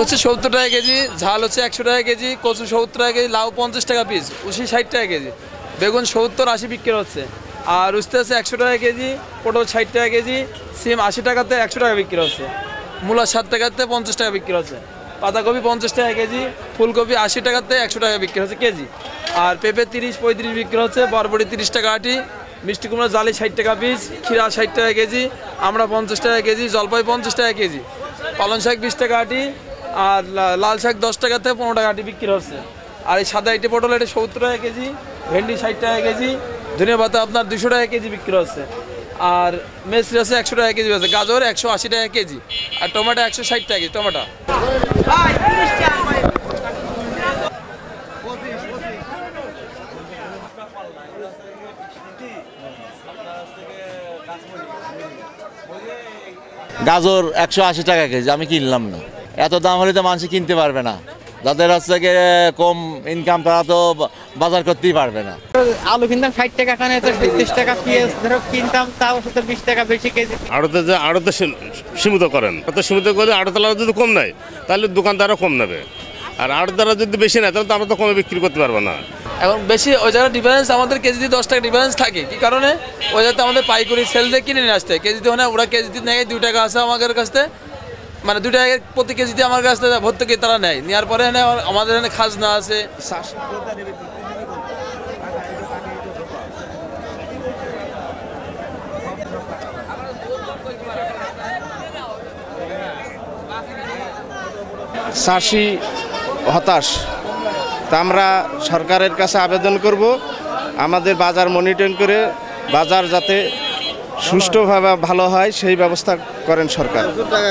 হচ্ছে 70 টাকা কেজি, ঝাল হচ্ছে 100 টাকা কেজি, কচু 70 টাকা কেজি, লাউ 50 টাকা পিস, উশি 60 টাকা কেজি, বেগুন 70-80 বিক্রি হচ্ছে। আর উস্তে আছে 100 টাকা কেজি, পটল 60 টাকা কেজি, সিম 80 টাকাতে 100 টাকা বিক্রি হচ্ছে, মূলা 7 টাকাতে 50 টাকা বিক্রি হচ্ছে, পাতাকপি 50 টাকা কেজি, ফুলকপি 80 টাকাতে 100 টাকা বিক্রি হচ্ছে কেজি। আর পেঁপে 30-35 বিক্রি হচ্ছে, বরবটি 30 টাকা আটি, মিষ্টি কুমড়া জালি 60 টাকা পিস, ক্ষীরা 60 টাকা কেজি, আমরা 50 টাকা কেজি, জলপাই 50 টাকা কেজি, পালং শাক 20 টাকা আটি, আর লাল শাক 10 টাকা থেকে 15 টাকা আটি বিক্রি হচ্ছে। আর এই সাদা আইটে পটল এটা 70 টাকা কেজি, ভেন্ডি 60 টাকা কেজি, ধনিয়া পাতা আপনার 200 টাকা কেজি বিক্রি হচ্ছে। আর মেসরি আছে 100 টাকা কেজি আছে, গাজর 180 টাকা কেজি, আর টমেটো 160 টাকা কেজি টমেটো। গাজর 180 টাকা কেজি, আমি কিনলাম না। এত দাম হলে তো মানুষ কিনতে পারবে না, যাদের হচ্ছে কম ইনকাম তারা তো বাজার করতেই পারবে না। আলু কিনতাম 60 টাকা, এখানে তো 30 টাকা, পেঁয়াজ ধরো কিনতাম তাও 20 টাকা বেশি কেজি। আড়তে সীমিত করেন, সীমিত করে আড়তলারা যদি কম নেয় তাহলে দোকানদারও কম নেবে, আর আড়তদাররা যদি বেশি নেয় তাহলে তো আমরা তো কমে বিক্রি করতে পারবো না। এখন বেশি ওই জায়গায় ডিফারেন্স আমাদের কেজিতে 10 টাকা ডিফারেন্স থাকে, কি কারণে? ওই জায়গাতে আমাদের পাইকারি সেল দিয়ে কিনে নিয়ে আসতে কেজিতে, মানে ওরা কেজিতে নেয় 2 টাকা আছে আমাদের কাছ থেকে, মানে 2 টাকা প্রতি কেজিতে আমার কাছ থেকে ভর্তুকি তারা নেয়, নেওয়ার পরে আমাদের এখানে খাজনা আছে। চাষি হতাশ, তা আমরা সরকারের কাছে আবেদন করব আমাদের বাজার মনিটরিং করে বাজার যাতে সুষ্ঠুভাবে ভালো হয় সেই ব্যবস্থা করেন সরকার। টাকা